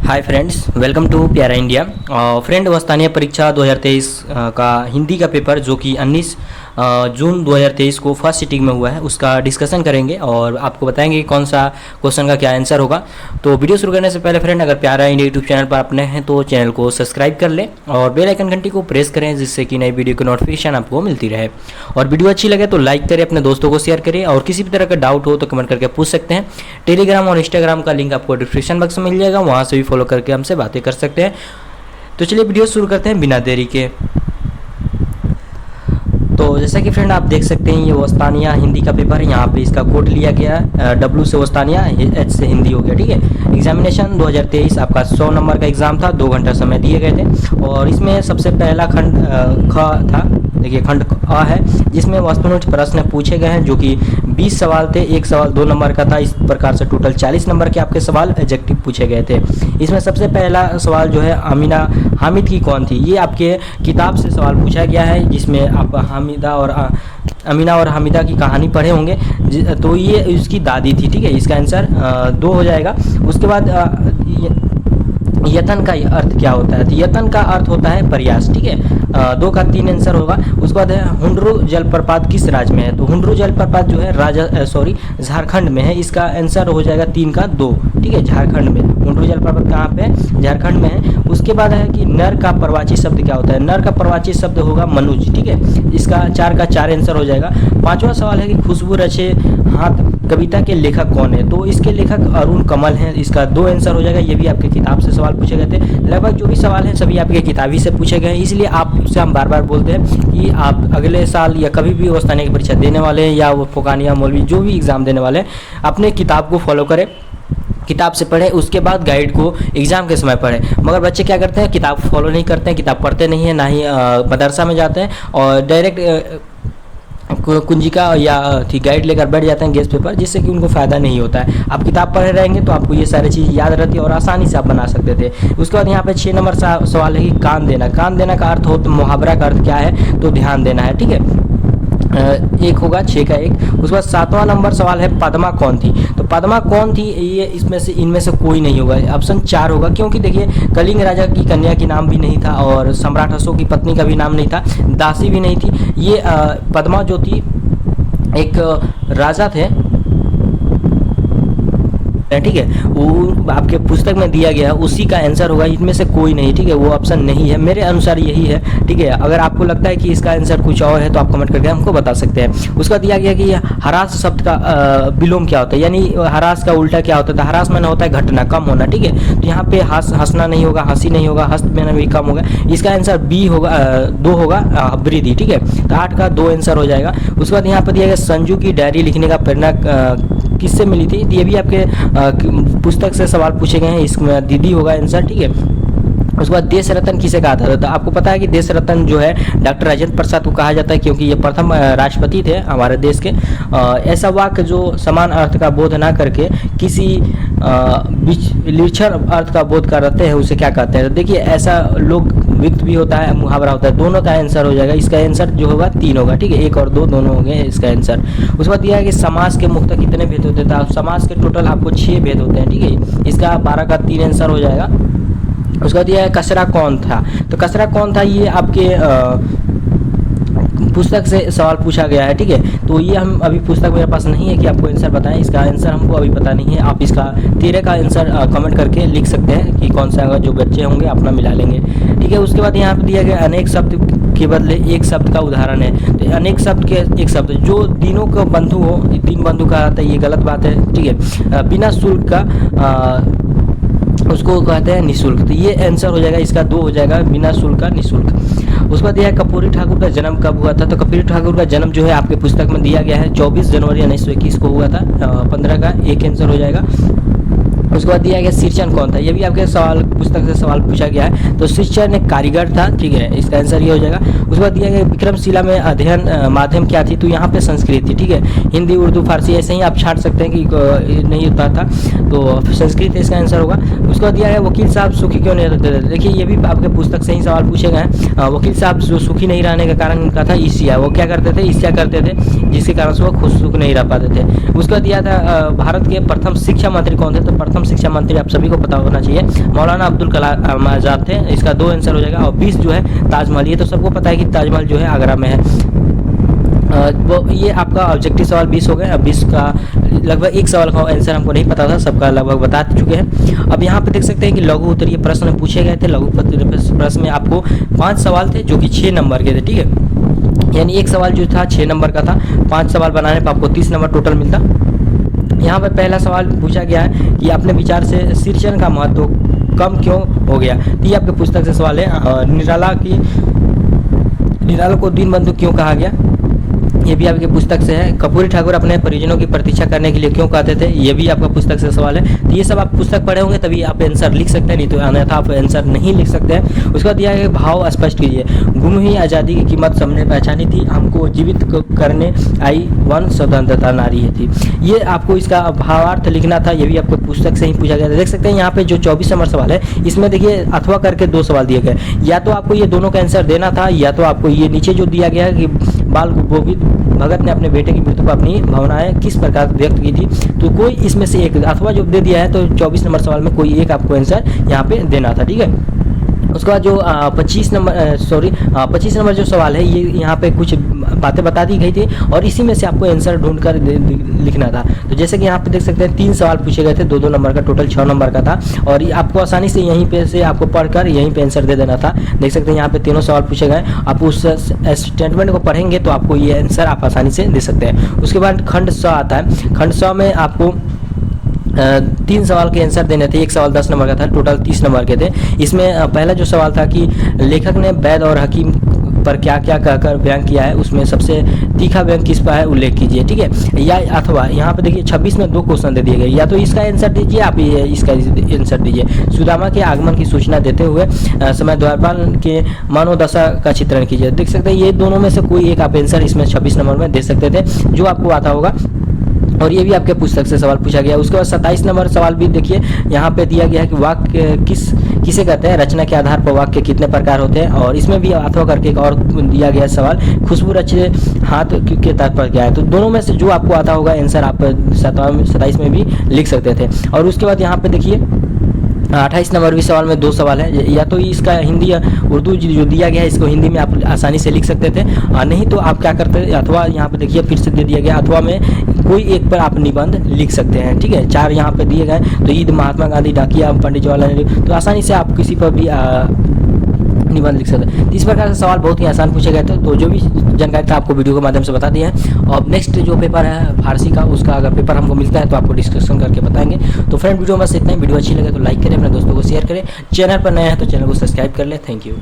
Hi friends, welcome to प्यारा India. Friend, स्थानीय परीक्षा 2023 का हिंदी का पेपर जो कि 19 जून 2023 को फर्स्ट सिटिंग में हुआ है उसका डिस्कशन करेंगे और आपको बताएंगे कौन सा क्वेश्चन का क्या आंसर होगा। तो वीडियो शुरू करने से पहले फ्रेंड, अगर प्यारा इंडिया यूट्यूब चैनल पर अपने हैं तो चैनल को सब्सक्राइब कर लें और बेल आइकन घंटी को प्रेस करें जिससे कि नई वीडियो की नोटिफिकेशन आपको मिलती रहे। और वीडियो अच्छी लगे तो लाइक करें, अपने दोस्तों को शेयर करें और किसी भी तरह का डाउट हो तो कमेंट करके पूछ सकते हैं। टेलीग्राम और इंस्टाग्राम का लिंक आपको डिस्क्रिप्शन बॉक्स में मिल जाएगा, वहाँ से भी फॉलो करके हमसे बातें कर सकते हैं। तो चलिए वीडियो शुरू करते हैं बिना देरी के। तो जैसा कि फ्रेंड आप देख सकते हैं, ये वस्तानिया हिंदी का पेपर है। यहाँ पे इसका कोड लिया गया W से वस्तानिया, H से हिंदी हो गया। ठीक है, एग्जामिनेशन 2023 आपका 100 नंबर का एग्जाम था, 2 घंटा समय दिए गए थे। और इसमें सबसे पहला खंड ख था, देखिए खंड अ है, जिसमें वस्तुनिष्ठ प्रश्न पूछे गए हैं जो कि 20 सवाल थे, एक सवाल 2 नंबर का था। इस प्रकार से टोटल 40 नंबर के आपके सवाल एडजेक्टिव पूछे गए थे। इसमें सबसे पहला सवाल जो है अमीना हामिद की कौन थी, ये आपके किताब से सवाल पूछा गया है, जिसमें आप अमीना और हामिदा की कहानी पढ़े होंगे। तो ये उसकी दादी थी। ठीक है, इसका आंसर 2 हो जाएगा। उसके बाद यतन का अर्थ क्या होता है, तो यतन का अर्थ होता है प्रयास। ठीक है, 2 का 3 आंसर होगा। उसके बाद है हुंड्रू जलप्रपात किस राज्य में है, तो हुंड्रू जलप्रपात जो है झारखंड में है। इसका आंसर हो जाएगा 3 का 2। ठीक है, झारखंड में हुंड्रू जलप्रपात कहाँ पे है, झारखंड में है। उसके बाद है कि नर का प्रवाची शब्द क्या होता है, नर का प्रवाची शब्द होगा मनुज। ठीक है, इसका 4 का 4 आंसर हो जाएगा। 5वां सवाल है कि खुशबू रचे हाथ कविता के लेखक कौन है, तो इसके लेखक अरुण कमल हैं। इसका 2 आंसर हो जाएगा। ये भी आपके किताब से सवाल पूछे गए थे। लगभग जो भी सवाल हैं सभी आपके किताबी से पूछे गए हैं, इसलिए आपसे हम बार बार बोलते हैं कि आप अगले साल या कभी भी वस्तानिया की परीक्षा देने वाले हैं या वो फोकानिया मौलवी जो भी एग्ज़ाम देने वाले हैं, अपने किताब को फॉलो करें, किताब से पढ़ें, उसके बाद गाइड को एग्ज़ाम के समय पढ़ें। मगर बच्चे क्या करते हैं, किताब फॉलो नहीं करते हैं, किताब पढ़ते नहीं हैं, ना ही मदरसा में जाते हैं और डायरेक्ट कुंजिका या गाइड लेकर बैठ जाते हैं गेस्ट पेपर, जिससे कि उनको फ़ायदा नहीं होता है। आप किताब पढ़े रहेंगे तो आपको ये सारी चीज़ याद रहती है और आसानी से आप बना सकते थे। उसके बाद यहाँ पे 6 नंबर सवाल है कि कान देना। कान देना का अर्थ हो, मुहावरा का अर्थ क्या है, तो ध्यान देना है। ठीक है, 1 होगा, 6 का 1। उसके बाद 7वां नंबर सवाल है पद्मा कौन थी, तो पद्मा कौन थी, ये इनमें से कोई नहीं होगा। ऑप्शन 4 होगा, क्योंकि देखिए कलिंग राजा की कन्या की नाम भी नहीं था और सम्राट अशोक की पत्नी का भी नाम नहीं था, दासी भी नहीं थी। ये पद्मा जो थी एक राजा थे। ठीक है, वो आपके पुस्तक में दिया गया है, उसी का आंसर होगा। इनमें से कोई नहीं। ठीक है, वो ऑप्शन नहीं है, मेरे अनुसार यही है। ठीक है, अगर आपको लगता है कि इसका आंसर कुछ और है तो आप कमेंट करके हमको बता सकते हैं। उसका दिया गया कि हरास शब्द का विलोम क्या होता है, यानी हरास का उल्टा क्या होता है। हरास माने होता है घटना, कम होना। ठीक है, तो यहाँ पे हंसना नहीं होगा, हंसी नहीं होगा, हस्त में भी कम होगा। इसका आंसर बी होगा, 2 होगा, वृद्धि। ठीक है, तो 8 का 2 आंसर हो जाएगा। उसके बाद यहाँ पर दिया गया संजू की डायरी लिखने का प्रेरणा किससे मिली थी, ये भी आपके पुस्तक से सवाल पूछे गए हैं। इसमें दीदी होगा आंसर। ठीक है, उसके बाद देश रत्न किसे कहा था, तो आपको पता है कि देश रत्न जो है डॉक्टर राजेंद्र प्रसाद को कहा जाता है, क्योंकि ये प्रथम राष्ट्रपति थे हमारे देश के। ऐसा वाक्य जो समान अर्थ का बोध ना करके किसी विलक्षण अर्थ का बोध करते हैं उसे क्या कहते हैं, तो देखिए ऐसा लोग विक्त भी होता है, मुहावरा होता है, दोनों का आंसर हो जाएगा। इसका आंसर जो होगा 3 होगा। ठीक है, 1 और 2 दोनों होंगे इसका आंसर। उसके बाद दिया है कि समास के मुख्यतः कितने भेद होते थे, समास के टोटल आपको 6 भेद होते हैं। ठीक है, इसका 12 का 3 आंसर हो जाएगा। उसका दिया है कसरा कौन था, तो कसरा कौन था ये आपके पुस्तक से सवाल पूछा गया है। ठीक है, तो ये हम अभी पुस्तक मेरे पास नहीं है कि आपको आंसर बताएं, इसका आंसर हमको अभी पता नहीं है। आप इसका 13 का आंसर कमेंट करके लिख सकते हैं कि कौन सा होगा, जो बच्चे होंगे अपना मिला लेंगे। ठीक है, उसके बाद यहाँ पे दिया गया अनेक शब्द के बदले एक शब्द का उदाहरण है, तो अनेक शब्द के एक शब्द जो तीनों का बंधु हो, 3 बंधु का आता है, ये गलत बात है। ठीक है, बिना शुल्क का उसको कहते हैं निःशुल्क, तो ये आंसर हो जाएगा। इसका 2 हो जाएगा, बिना शुल्क का निःशुल्क। उसके बाद यह कर्पूरी ठाकुर का जन्म कब हुआ था, तो कर्पूरी ठाकुर का जन्म जो है आपके पुस्तक में दिया गया है 24 जनवरी 1921 को हुआ था। 15 का 1 आंसर हो जाएगा। उसके बाद दिया गया सिरचन कौन था, ये भी आपके सवाल पुस्तक से सवाल पूछा गया है, तो सिरचन एक कारीगर था। ठीक है, इसका आंसर ये हो जाएगा। उसके बाद दिया गया विक्रमशिला में अध्ययन माध्यम क्या थी, तो यहाँ पे संस्कृत थी। ठीक है, हिंदी उर्दू फारसी ऐसे ही आप छांट सकते हैं कि नहीं होता था, तो संस्कृत इसका आंसर होगा। उसके बाद दिया गया वकील साहब सुखी क्यों नहीं रहते थे, देखिए ये भी आपके पुस्तक से ही सवाल पूछे गए हैं। वकील साहब जो सुखी नहीं रहने का कारण इनका था ईर्ष्या, वो क्या करते थे, ईर्ष्या करते थे, जिसके कारण से वो खुश सुख नहीं रह पाते थे। उसका दिया था भारत के प्रथम शिक्षा मंत्री कौन थे, तो प्रथम प्रथम शिक्षा मंत्री आप सभी को पता होना चाहिए मौलाना अब्दुल कलाम आज़ाद थे। इसका 2 आंसर हो जाएगा। और 20 जो है ताजमहल, ये तो सबको पता है कि ताजमहल जो है आगरा में है। वो ये आपका ऑब्जेक्टिव सवाल 20 हो गए। अब 20 का लगभग एक सवाल का आंसर हमको नहीं पता था, सबका लगभग बता चुके हैं। अब यहाँ पे देख सकते हैं कि लघु उत्तरीय प्रश्न पूछे गए थे। लघु प्रश्न में आपको 5 सवाल थे जो कि 6 नंबर के थे, ठीक है। यानी एक सवाल जो था 6 नंबर का था, 5 सवाल बनाने पर आपको 30 नंबर टोटल मिलता। यहाँ पर पहला सवाल पूछा गया है कि अपने विचार से सिंचन का महत्व कम क्यों हो गया। तो ये आपके पुस्तक से सवाल है। निराला को दीनबंधु क्यों कहा गया, ये भी आपकी पुस्तक से है। कर्पूरी ठाकुर अपने परिजनों की प्रतीक्षा करने के लिए क्यों कहते थे, ये भी आपका पुस्तक से सवाल है। तो ये सब आप पुस्तक पढ़े होंगे तभी आप आंसर लिख सकते हैं, नहीं तो अन्यथा आप आंसर नहीं लिख सकते हैं। उसके बाद दिया है भाव स्पष्ट कीजिए। गुम हुई आज़ादी की कीमत सबने पहचानी थी, हमको जीवित करने आई वन स्वतंत्रता नारी थी। ये आपको इसका भावार्थ लिखना था, ये भी आपको पुस्तक से ही पूछा गया था। देख सकते हैं यहाँ पे जो 24 नंबर सवाल है इसमें देखिए अथवा करके 2 सवाल दिए गए। या तो आपको ये दोनों का आंसर देना था, या तो आपको ये नीचे जो दिया गया है कि बाल गोविंद भगत ने अपने बेटे की मृत्यु पर अपनी भावनाएं किस प्रकार व्यक्त की थी, तो कोई इसमें से एक अथवा जो दे दिया है, तो 24 नंबर सवाल में कोई एक आपको आंसर यहाँ पे देना था, ठीक है। उसके बाद जो 25 नंबर जो सवाल है ये यहाँ पे कुछ बातें बता दी गई थी और इसी में से आपको आंसर ढूंढ कर लिखना था। तो जैसे कि यहाँ पे देख सकते हैं 3 सवाल पूछे गए थे, 2-2 नंबर का, टोटल 6 नंबर का था। और ये आपको आसानी से यहीं पे से आपको पढ़कर यहीं पे आंसर दे देना था। देख सकते हैं यहाँ पे तीनों सवाल पूछे गए। आप उस स्टेटमेंट को पढ़ेंगे तो आपको ये आंसर आप आसानी से दे सकते हैं। उसके बाद खंड 100 आता है। खंड 100 में आपको 3 सवाल के आंसर देने थे। एक सवाल 10 नंबर का था, टोटल 30 नंबर के थे। इसमें पहला जो सवाल था कि लेखक ने वैद्य और हकीम पर क्या क्या कहकर व्यंग किया है, उसमें सबसे तीखा व्यंग किस पर है उल्लेख कीजिए, ठीक है। या अथवा यहाँ पे देखिए 26 में 2 क्वेश्चन दे दिए गए, या तो इसका आंसर दीजिए, आप इसका आंसर दीजिए। सुदामा के आगमन की सूचना देते हुए समय द्वारपाल के मनोदशा का चित्रण कीजिए। देख सकते हैं ये दोनों में से कोई एक आप आंसर इसमें 26 नंबर में दे सकते थे, जो आपको आता होगा। और ये भी आपके पुस्तक से सवाल पूछा गया। उसके बाद 27 नंबर सवाल भी देखिए, यहाँ पे दिया गया है कि वाक्य किसे कहते हैं, रचना के आधार पर वाक्य कितने प्रकार होते हैं। और इसमें भी अथवा करके एक और दिया गया सवाल, खुशबू रचे हाथ के तात्पर्य क्या है। तो दोनों में से जो आपको आता होगा आंसर आप 27 में भी लिख सकते थे। और उसके बाद यहाँ पे देखिए 28 नंबर भी सवाल में 2 सवाल है। या तो इसका हिंदी या उर्दू जो दिया गया है इसको हिंदी में आप आसानी से लिख सकते थे, नहीं तो आप क्या करते हैं, अथवा यहाँ पे देखिए फिर से दे दिया गया, अथवा में कोई एक पर आप निबंध लिख सकते हैं, ठीक है। 4 यहाँ पे दिए गए, तो ईद, महात्मा गांधी, डाकिया, पंडित जवाहरलाल नेहरू, तो आसानी से आप किसी पर भी निबंध लिख सकते हैं। इस प्रकार से सवाल बहुत ही आसान पूछे गए थे। तो जो भी जानकारी था आपको वीडियो के माध्यम से बता दिया है। और नेक्स्ट जो पेपर है फारसी का, उसका अगर पेपर हमको मिलता है तो आपको डिस्कशन करके बताएंगे। तो फ्रेंड वीडियो में बस इतना ही। वीडियो अच्छी लगे तो लाइक करें, अपने दोस्तों को शेयर करें, चैनल पर नया है तो चैनल को सब्सक्राइब कर लें। Thank you.